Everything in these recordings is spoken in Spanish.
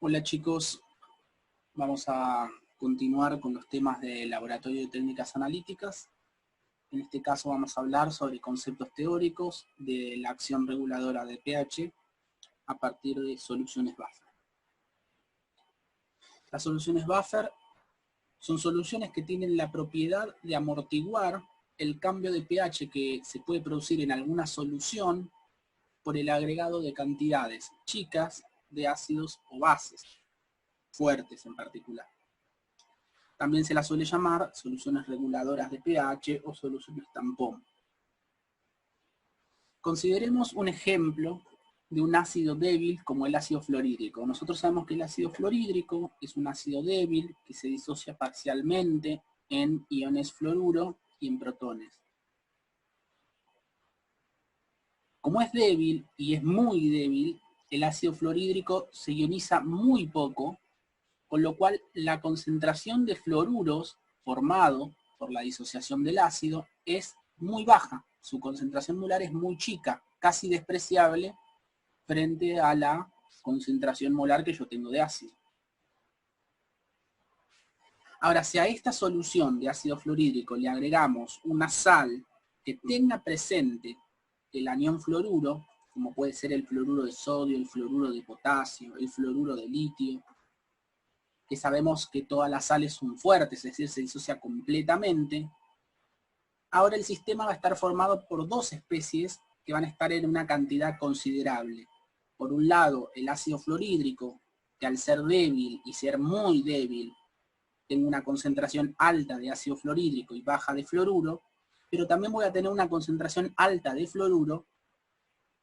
Hola chicos, vamos a continuar con los temas del Laboratorio de Técnicas Analíticas. En este caso vamos a hablar sobre conceptos teóricos de la acción reguladora de pH a partir de soluciones buffer. Las soluciones buffer son soluciones que tienen la propiedad de amortiguar el cambio de pH que se puede producir en alguna solución por el agregado de cantidades chicas de ácidos o bases, fuertes en particular. También se las suele llamar soluciones reguladoras de pH o soluciones tampón. Consideremos un ejemplo de un ácido débil como el ácido fluorhídrico. Nosotros sabemos que el ácido fluorhídrico es un ácido débil que se disocia parcialmente en iones fluoruro y en protones. Como es débil y es muy débil, el ácido fluorhídrico se ioniza muy poco, con lo cual la concentración de fluoruros formado por la disociación del ácido es muy baja. Su concentración molar es muy chica, casi despreciable frente a la concentración molar que yo tengo de ácido. Ahora, si a esta solución de ácido fluorhídrico le agregamos una sal que tenga presente el anión fluoruro, como puede ser el fluoruro de sodio, el fluoruro de potasio, el fluoruro de litio, que sabemos que todas las sales son fuertes, es decir, se disocia completamente, ahora el sistema va a estar formado por dos especies que van a estar en una cantidad considerable. Por un lado, el ácido fluorhídrico, que al ser débil y ser muy débil, tengo una concentración alta de ácido fluorhídrico y baja de fluoruro, pero también voy a tener una concentración alta de fluoruro,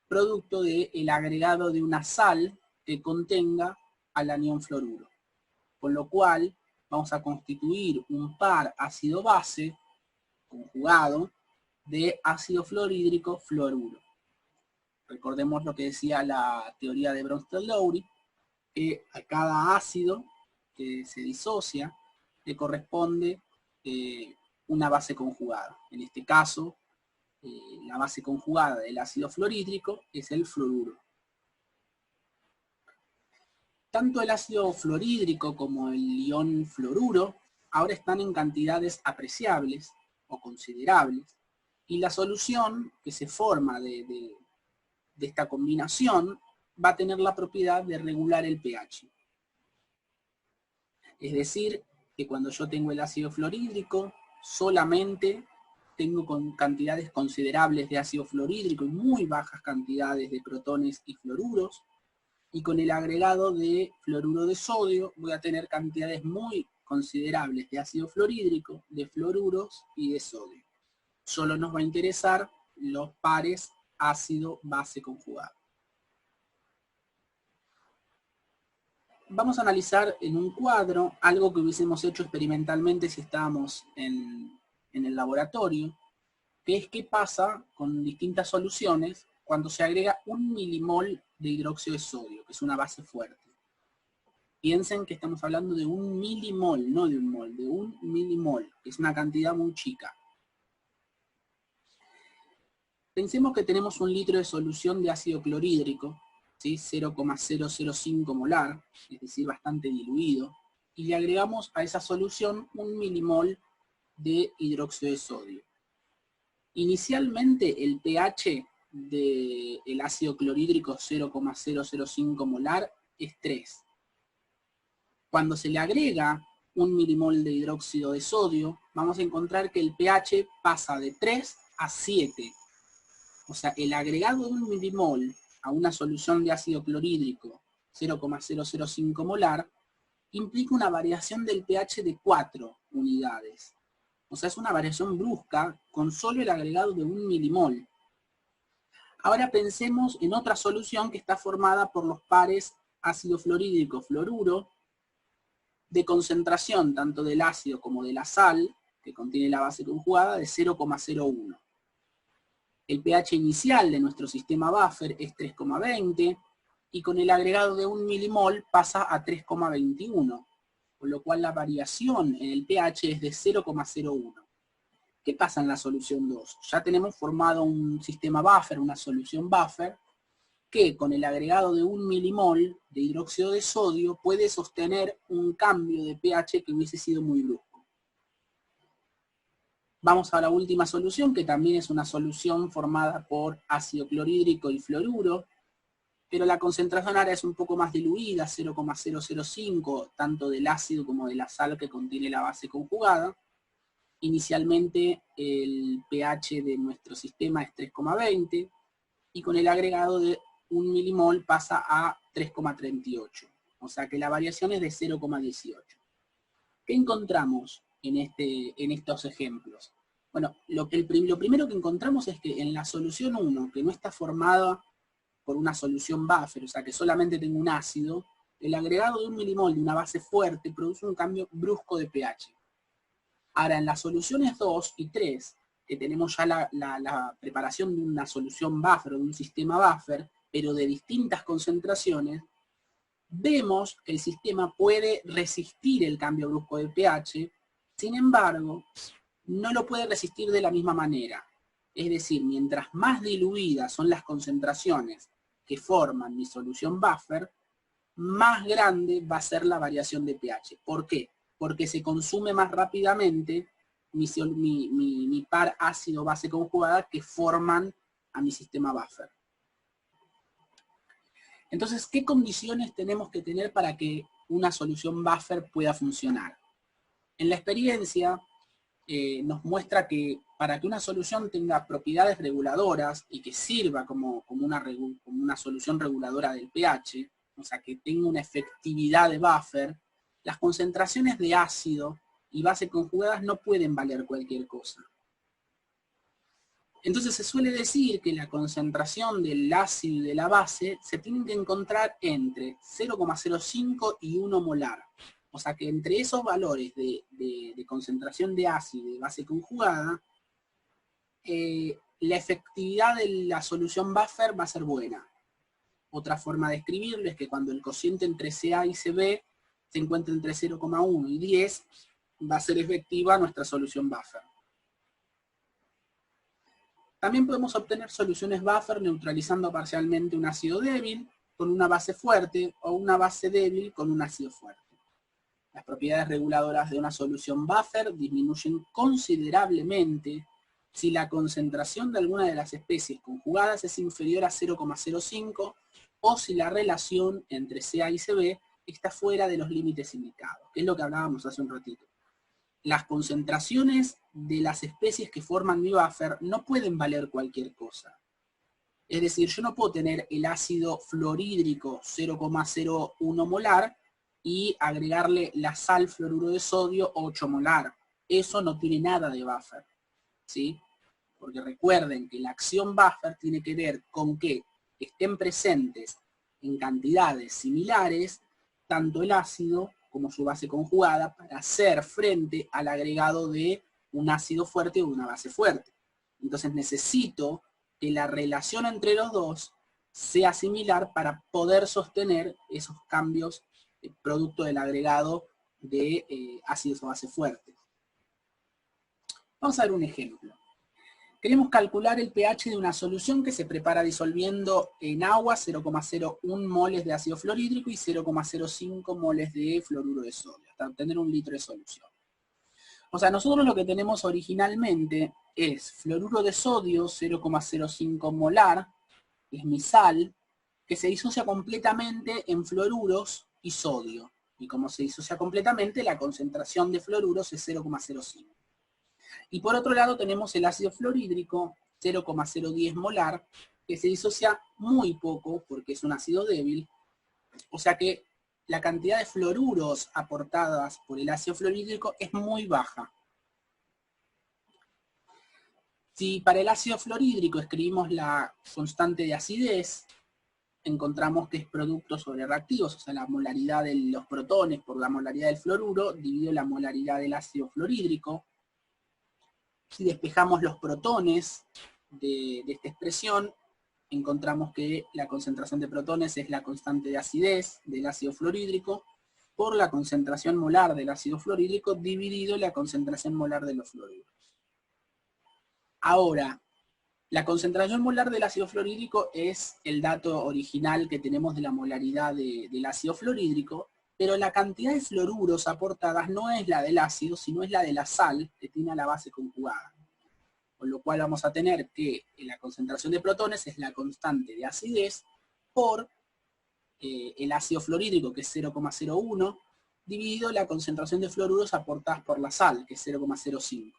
producto del agregado de una sal que contenga al anión fluoruro. Con lo cual vamos a constituir un par ácido-base conjugado de ácido fluorhídrico fluoruro. Recordemos lo que decía la teoría de Bronsted-Lowry, que a cada ácido que se disocia le corresponde una base conjugada. En este caso, la base conjugada del ácido fluorhídrico es el fluoruro. Tanto el ácido fluorhídrico como el ion fluoruro ahora están en cantidades apreciables o considerables, y la solución que se forma de esta combinación va a tener la propiedad de regular el pH. Es decir, que cuando yo tengo el ácido fluorhídrico, solamente tengo con cantidades considerables de ácido fluorhídrico y muy bajas cantidades de protones y fluoruros, y con el agregado de fluoruro de sodio voy a tener cantidades muy considerables de ácido fluorhídrico, de fluoruros y de sodio. Solo nos va a interesar los pares ácido-base conjugado. Vamos a analizar en un cuadro algo que hubiésemos hecho experimentalmente si estábamos en el laboratorio, que es qué pasa con distintas soluciones cuando se agrega 1 milimol de hidróxido de sodio, que es una base fuerte. Piensen que estamos hablando de 1 milimol, no de un mol, de 1 milimol, que es una cantidad muy chica. Pensemos que tenemos 1 litro de solución de ácido clorhídrico, ¿sí? 0,005 molar, es decir, bastante diluido, y le agregamos a esa solución 1 milimol de hidróxido de sodio. Inicialmente el pH del ácido clorhídrico 0,005 molar es 3. Cuando se le agrega 1 milimol de hidróxido de sodio, vamos a encontrar que el pH pasa de 3 a 7. O sea, el agregado de 1 milimol a una solución de ácido clorhídrico 0,005 molar implica una variación del pH de 4 unidades. O sea, es una variación brusca con solo el agregado de 1 milimol. Ahora pensemos en otra solución que está formada por los pares ácido fluorhídrico fluoruro de concentración tanto del ácido como de la sal, que contiene la base conjugada, de 0,01. El pH inicial de nuestro sistema buffer es 3,20 y con el agregado de 1 milimol pasa a 3,21, con lo cual la variación en el pH es de 0,01. ¿Qué pasa en la solución 2? Ya tenemos formado un sistema buffer, una solución buffer, que con el agregado de 1 milimol de hidróxido de sodio puede sostener un cambio de pH que hubiese sido muy brusco. Vamos a la última solución, que también es una solución formada por ácido clorhídrico y fluoruro, pero la concentración ahora es un poco más diluida, 0,005, tanto del ácido como de la sal que contiene la base conjugada. Inicialmente el pH de nuestro sistema es 3,20 y con el agregado de 1 milimol pasa a 3,38. O sea que la variación es de 0,18. ¿Qué encontramos en estos ejemplos? Bueno, lo primero que encontramos es que en la solución 1, que no está formada por una solución buffer, o sea que solamente tengo un ácido, el agregado de 1 milimol de una base fuerte produce un cambio brusco de pH. Ahora, en las soluciones 2 y 3, que tenemos ya la preparación de una solución buffer o de un sistema buffer, pero de distintas concentraciones, vemos que el sistema puede resistir el cambio brusco de pH, sin embargo, no lo puede resistir de la misma manera. Es decir, mientras más diluidas son las concentraciones que forman mi solución buffer, más grande va a ser la variación de pH. ¿Por qué? Porque se consume más rápidamente mi par ácido-base conjugada que forman a mi sistema buffer. Entonces, ¿qué condiciones tenemos que tener para que una solución buffer pueda funcionar? En la experiencia nos muestra que para que una solución tenga propiedades reguladoras y que sirva como una solución reguladora del pH, o sea, que tenga una efectividad de buffer, las concentraciones de ácido y base conjugadas no pueden valer cualquier cosa. Entonces se suele decir que la concentración del ácido y de la base se tienen que encontrar entre 0,05 y 1 molar. O sea que entre esos valores de concentración de ácido y de base conjugada, la efectividad de la solución buffer va a ser buena. Otra forma de escribirlo es que cuando el cociente entre CA y CB se encuentra entre 0,1 y 10, va a ser efectiva nuestra solución buffer. También podemos obtener soluciones buffer neutralizando parcialmente un ácido débil con una base fuerte o una base débil con un ácido fuerte. Las propiedades reguladoras de una solución buffer disminuyen considerablemente si la concentración de alguna de las especies conjugadas es inferior a 0,05 o si la relación entre CA y CB está fuera de los límites indicados, que es lo que hablábamos hace un ratito. Las concentraciones de las especies que forman mi buffer no pueden valer cualquier cosa. Es decir, yo no puedo tener el ácido fluorhídrico 0,01 molar y agregarle la sal fluoruro de sodio 8 molar. Eso no tiene nada de buffer, ¿sí? Porque recuerden que la acción buffer tiene que ver con que estén presentes en cantidades similares tanto el ácido como su base conjugada para hacer frente al agregado de un ácido fuerte o una base fuerte. Entonces necesito que la relación entre los dos sea similar para poder sostener esos cambios producto del agregado de ácidos o bases fuertes. Vamos a ver un ejemplo. Queremos calcular el pH de una solución que se prepara disolviendo en agua 0,01 moles de ácido fluorhídrico y 0,05 moles de fluoruro de sodio, hasta obtener 1 litro de solución. O sea, nosotros lo que tenemos originalmente es fluoruro de sodio 0,05 molar, que es mi sal, que se disocia completamente en fluoruros y sodio. Y como se disocia completamente, la concentración de fluoruros es 0,05. Y por otro lado tenemos el ácido fluorhídrico, 0,010 molar, que se disocia muy poco porque es un ácido débil. O sea que la cantidad de fluoruros aportadas por el ácido fluorhídrico es muy baja. Si para el ácido fluorhídrico escribimos la constante de acidez, encontramos que es producto sobre reactivos, o sea, la molaridad de los protones por la molaridad del fluoruro dividido la molaridad del ácido fluorhídrico. Si despejamos los protones de esta expresión, encontramos que la concentración de protones es la constante de acidez del ácido fluorhídrico por la concentración molar del ácido fluorhídrico dividido la concentración molar de los fluoruros. Ahora, La concentración molar del ácido fluorhídrico es el dato original que tenemos de la molaridad del ácido fluorhídrico, pero la cantidad de fluoruros aportadas no es la del ácido, sino es la de la sal que tiene a la base conjugada. Con lo cual vamos a tener que la concentración de protones es la constante de acidez por el ácido fluorhídrico, que es 0,01, dividido la concentración de fluoruros aportadas por la sal, que es 0,05.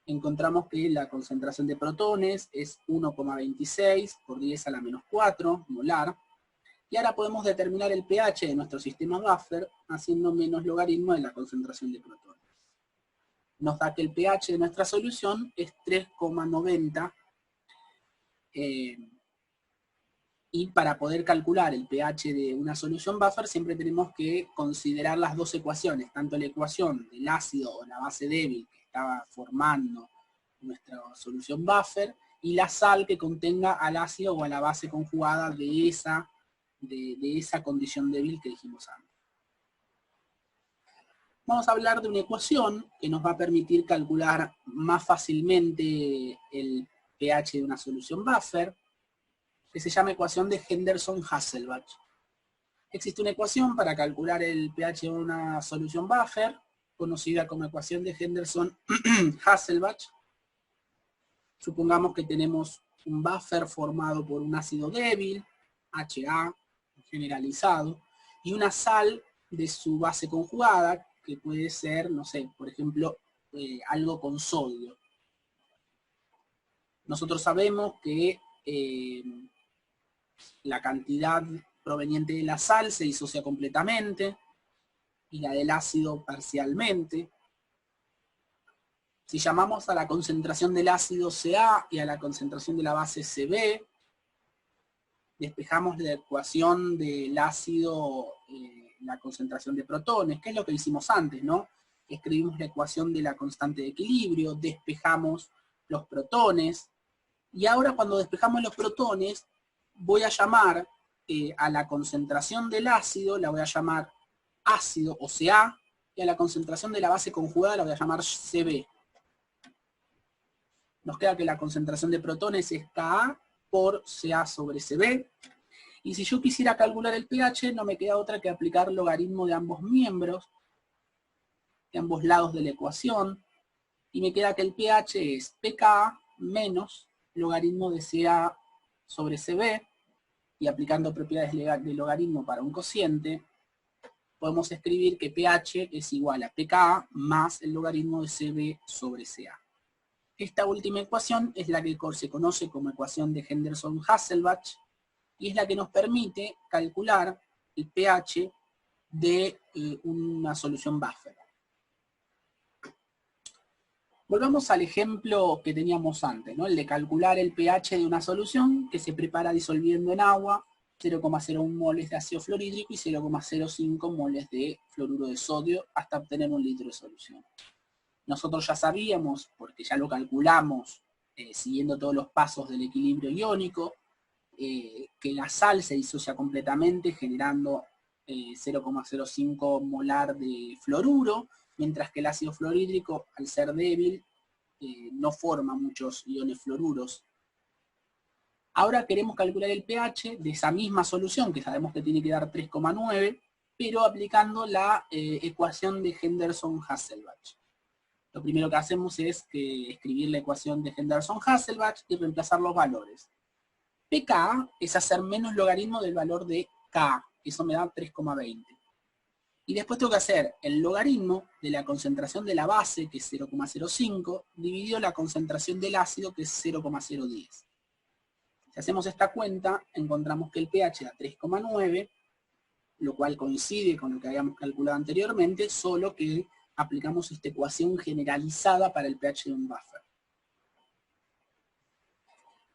Encontramos que la concentración de protones es 1,26 por 10 a la menos 4 molar. Y ahora podemos determinar el pH de nuestro sistema buffer haciendo menos logaritmo de la concentración de protones. Nos da que el pH de nuestra solución es 3,90. Y para poder calcular el pH de una solución buffer siempre tenemos que considerar las dos ecuaciones, tanto la ecuación del ácido o la base débil que estaba formando nuestra solución buffer y la sal que contenga al ácido o a la base conjugada de esa condición débil que dijimos antes. Vamos a hablar de una ecuación que nos va a permitir calcular más fácilmente el pH de una solución buffer, que se llama ecuación de Henderson-Hasselbalch. Existe una ecuación para calcular el pH de una solución buffer, conocida como ecuación de Henderson-Hasselbalch. Supongamos que tenemos un buffer formado por un ácido débil, HA, generalizado, y una sal de su base conjugada, que puede ser, no sé, por ejemplo, algo con sodio. Nosotros sabemos que la cantidad proveniente de la sal se disocia completamente y la del ácido parcialmente. Si llamamos a la concentración del ácido Ca y a la concentración de la base Cb, despejamos la ecuación del ácido, la concentración de protones, que es lo que hicimos antes, ¿no? Escribimos la ecuación de la constante de equilibrio, despejamos los protones, y ahora cuando despejamos los protones, voy a llamar a la concentración del ácido, la voy a llamar ácido o Ca, y a la concentración de la base conjugada la voy a llamar Cb. Nos queda que la concentración de protones es Ka por Ca sobre Cb. Y si yo quisiera calcular el pH, no me queda otra que aplicar logaritmo de ambos miembros, de ambos lados de la ecuación. Y me queda que el pH es pK menos logaritmo de Ca sobre Cb. Y aplicando propiedades de logaritmo para un cociente, podemos escribir que pH es igual a pK más el logaritmo de Cb sobre Ca. Esta última ecuación es la que se conoce como ecuación de Henderson-Hasselbalch y es la que nos permite calcular el pH de una solución buffer. Volvamos al ejemplo que teníamos antes, ¿no? El de calcular el pH de una solución que se prepara disolviendo en agua 0,01 moles de ácido fluorhídrico y 0,05 moles de fluoruro de sodio hasta obtener 1 litro de solución. Nosotros ya sabíamos, porque ya lo calculamos siguiendo todos los pasos del equilibrio iónico, que la sal se disocia completamente generando 0,05 molar de fluoruro, mientras que el ácido fluorhídrico, al ser débil, no forma muchos iones fluoruros. Ahora queremos calcular el pH de esa misma solución, que sabemos que tiene que dar 3,9, pero aplicando la ecuación de Henderson-Hasselbalch. Lo primero que hacemos es escribir la ecuación de Henderson-Hasselbalch y reemplazar los valores. pK es hacer menos logaritmo del valor de K, eso me da 3,20. Y después tengo que hacer el logaritmo de la concentración de la base, que es 0,05, dividido la concentración del ácido, que es 0,010. Si hacemos esta cuenta, encontramos que el pH da 3,9, lo cual coincide con lo que habíamos calculado anteriormente, solo que aplicamos esta ecuación generalizada para el pH de un buffer.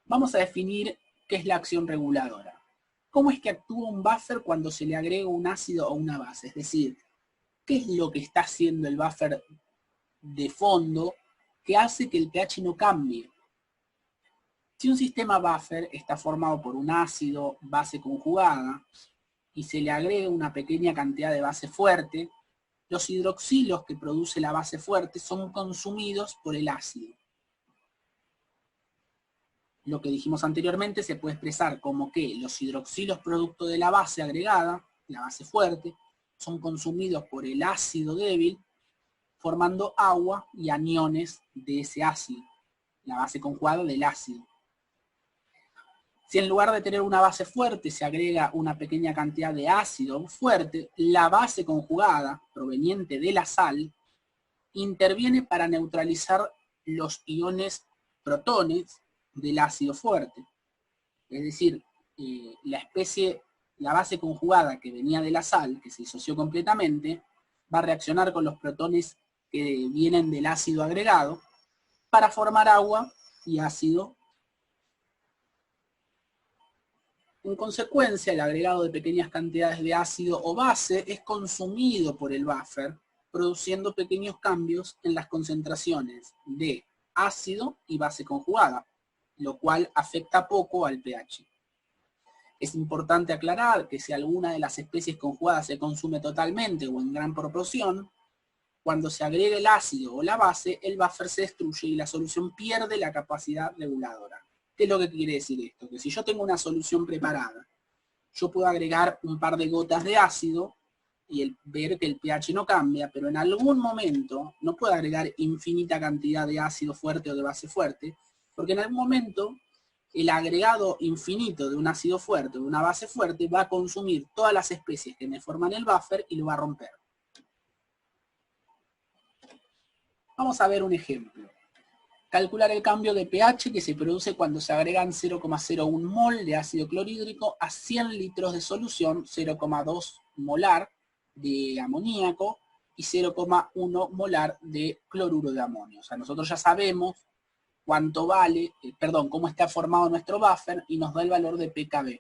Vamos a definir qué es la acción reguladora. ¿Cómo es que actúa un buffer cuando se le agrega un ácido o una base? Es decir, ¿qué es lo que está haciendo el buffer de fondo que hace que el pH no cambie? Si un sistema buffer está formado por un ácido, base conjugada, y se le agrega una pequeña cantidad de base fuerte, los hidroxilos que produce la base fuerte son consumidos por el ácido. lo que dijimos anteriormente se puede expresar como que los hidroxilos producto de la base agregada, la base fuerte, son consumidos por el ácido débil, formando agua y aniones de ese ácido, la base conjugada del ácido. Si en lugar de tener una base fuerte se agrega una pequeña cantidad de ácido fuerte, la base conjugada, proveniente de la sal, interviene para neutralizar los iones protones del ácido fuerte. Es decir, la base conjugada que venía de la sal, que se disoció completamente, va a reaccionar con los protones que vienen del ácido agregado para formar agua y ácido. En consecuencia, el agregado de pequeñas cantidades de ácido o base es consumido por el buffer, produciendo pequeños cambios en las concentraciones de ácido y base conjugada, lo cual afecta poco al pH. Es importante aclarar que si alguna de las especies conjugadas se consume totalmente o en gran proporción, cuando se agrega el ácido o la base, el buffer se destruye y la solución pierde la capacidad reguladora. ¿Qué es lo que quiere decir esto? Que si yo tengo una solución preparada, yo puedo agregar un par de gotas de ácido y ver que el pH no cambia, pero en algún momento no puedo agregar infinita cantidad de ácido fuerte o de base fuerte, porque en algún momento el agregado infinito de un ácido fuerte o de una base fuerte va a consumir todas las especies que me forman el buffer y lo va a romper. Vamos a ver un ejemplo. Calcular el cambio de pH que se produce cuando se agregan 0,01 mol de ácido clorhídrico a 100 litros de solución, 0,2 molar de amoníaco y 0,1 molar de cloruro de amonio. O sea, nosotros ya sabemos cuánto vale, cómo está formado nuestro buffer y nos da el valor de pKb.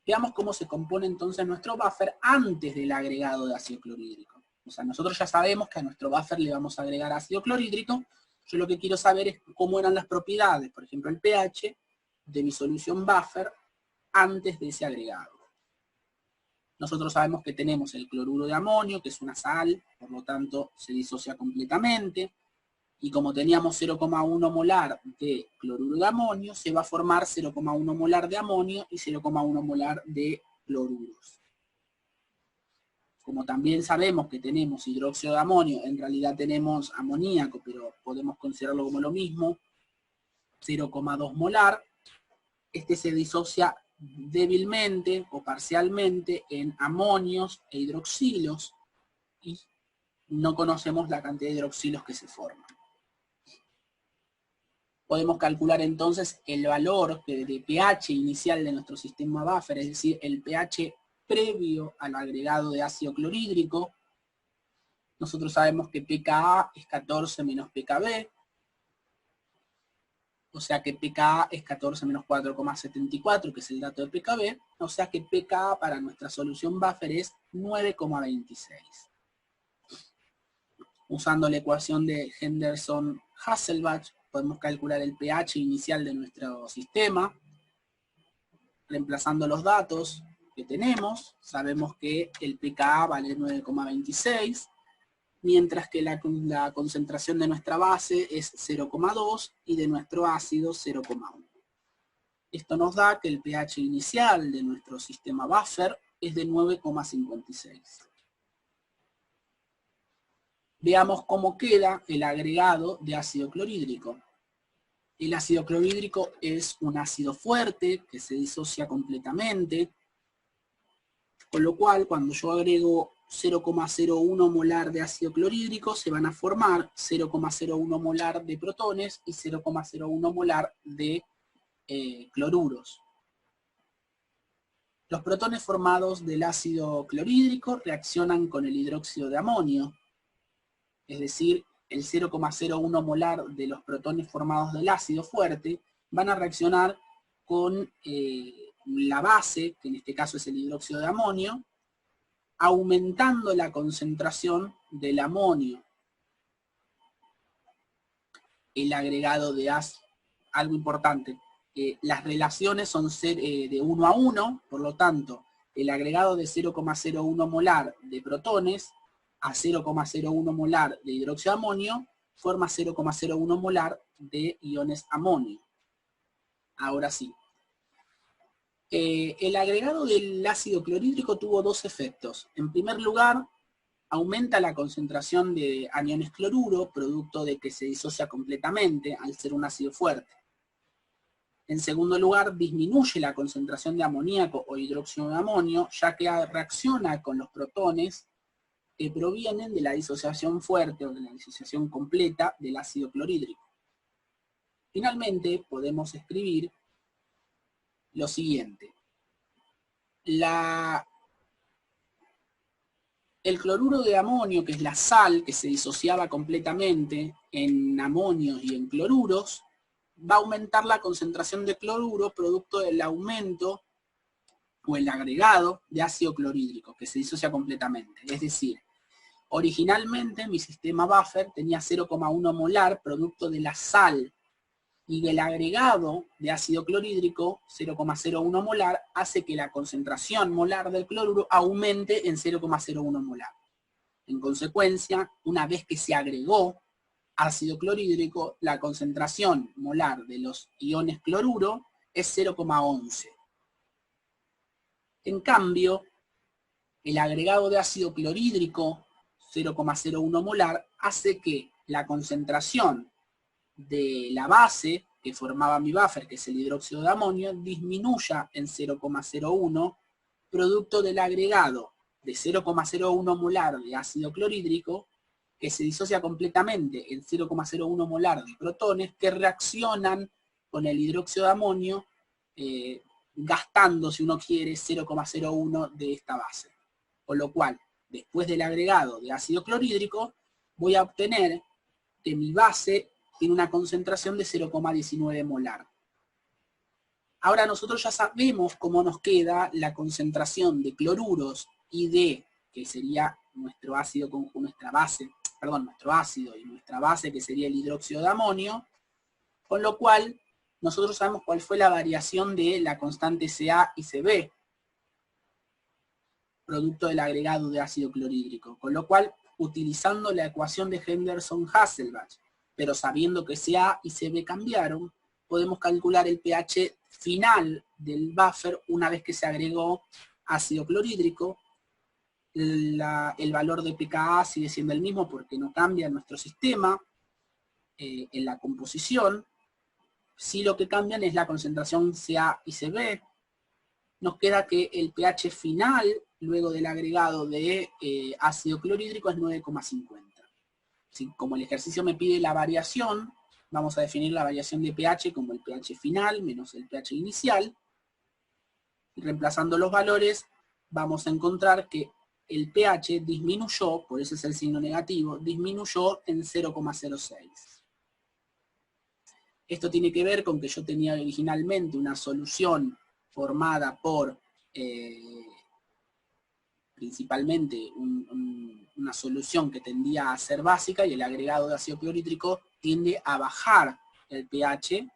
Veamos cómo se compone entonces nuestro buffer antes del agregado de ácido clorhídrico. O sea, nosotros ya sabemos que a nuestro buffer le vamos a agregar ácido clorhídrico. Yo lo que quiero saber es cómo eran las propiedades, por ejemplo el pH, de mi solución buffer antes de ese agregado. Nosotros sabemos que tenemos el cloruro de amonio, que es una sal, por lo tanto se disocia completamente. Y como teníamos 0,1 molar de cloruro de amonio, se va a formar 0,1 molar de amonio y 0,1 molar de cloruros. Como también sabemos que tenemos hidróxido de amonio, en realidad tenemos amoníaco, pero podemos considerarlo como lo mismo, 0,2 molar. Este se disocia débilmente o parcialmente en amonios e hidroxilos y no conocemos la cantidad de hidroxilos que se forman. Podemos calcular entonces el valor de pH inicial de nuestro sistema buffer, es decir, el pH previo al agregado de ácido clorhídrico. Nosotros sabemos que pKa es 14 menos pKb, o sea que pKa es 14 menos 4,74, que es el dato de pKb, o sea que pKa para nuestra solución buffer es 9,26. Usando la ecuación de Henderson-Hasselbalch, podemos calcular el pH inicial de nuestro sistema, reemplazando los datos que tenemos. Sabemos que el pKa vale 9,26, mientras que la concentración de nuestra base es 0,2 y de nuestro ácido 0,1. Esto nos da que el pH inicial de nuestro sistema buffer es de 9,56. Veamos cómo queda el agregado de ácido clorhídrico. El ácido clorhídrico es un ácido fuerte que se disocia completamente, con lo cual cuando yo agrego 0,01 molar de ácido clorhídrico se van a formar 0,01 molar de protones y 0,01 molar de cloruros. Los protones formados del ácido clorhídrico reaccionan con el hidróxido de amonio, es decir, el 0,01 molar de los protones formados del ácido fuerte van a reaccionar con la base, que en este caso es el hidróxido de amonio, aumentando la concentración del amonio. El agregado de ácido, algo importante, las relaciones son de 1 a 1, por lo tanto, el agregado de 0,01 molar de protones a 0,01 molar de hidróxido de amonio forma 0,01 molar de iones amonio. Ahora sí. El agregado del ácido clorhídrico tuvo dos efectos. En primer lugar, aumenta la concentración de aniones cloruro, producto de que se disocia completamente al ser un ácido fuerte. En segundo lugar, disminuye la concentración de amoníaco o hidróxido de amonio, ya que reacciona con los protones que provienen de la disociación fuerte o de la disociación completa del ácido clorhídrico. Finalmente, podemos escribir lo siguiente. El cloruro de amonio, que es la sal que se disociaba completamente en amonios y en cloruros, va a aumentar la concentración de cloruro producto del aumento o el agregado de ácido clorhídrico, que se disocia completamente. Es decir, originalmente mi sistema buffer tenía 0,1 molar producto de la sal, y del agregado de ácido clorhídrico, 0,01 molar, hace que la concentración molar del cloruro aumente en 0,01 molar. En consecuencia, una vez que se agregó ácido clorhídrico, la concentración molar de los iones cloruro es 0,11. En cambio, el agregado de ácido clorhídrico, 0,01 molar, hace que la concentración de la base que formaba mi buffer, que es el hidróxido de amonio, disminuya en 0,01, producto del agregado de 0,01 molar de ácido clorhídrico, que se disocia completamente en 0,01 molar de protones, que reaccionan con el hidróxido de amonio, gastando, si uno quiere, 0,01 de esta base. Con lo cual, después del agregado de ácido clorhídrico, voy a obtener que mi base tiene una concentración de 0,19 molar. Ahora nosotros ya sabemos cómo nos queda la concentración de cloruros y de, que sería nuestro ácido con nuestra base, perdón, nuestro ácido y nuestra base, que sería el hidróxido de amonio, con lo cual nosotros sabemos cuál fue la variación de la constante Ca y Cb, producto del agregado de ácido clorhídrico, con lo cual, utilizando la ecuación de Henderson-Hasselbalch, pero sabiendo que Ca y Cb cambiaron, podemos calcular el pH final del buffer una vez que se agregó ácido clorhídrico. El valor de pKa sigue siendo el mismo porque no cambia en nuestro sistema, en la composición. Sí, lo que cambian es la concentración Ca y Cb. Nos queda que el pH final, luego del agregado de ácido clorhídrico, es 9,50. Como el ejercicio me pide la variación, vamos a definir la variación de pH como el pH final menos el pH inicial. Y reemplazando los valores, vamos a encontrar que el pH disminuyó, por eso es el signo negativo, disminuyó en 0,06. Esto tiene que ver con que yo tenía originalmente una solución formada por principalmente una solución que tendía a ser básica, y el agregado de ácido clorhídrico tiende a bajar el pH,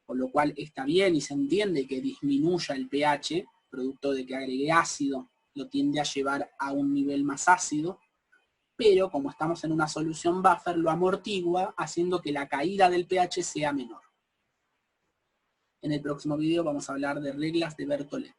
con lo cual está bien y se entiende que disminuya el pH, producto de que agregué ácido, lo tiende a llevar a un nivel más ácido, pero como estamos en una solución buffer, lo amortigua, haciendo que la caída del pH sea menor. En el próximo video vamos a hablar de reglas de Berthollet.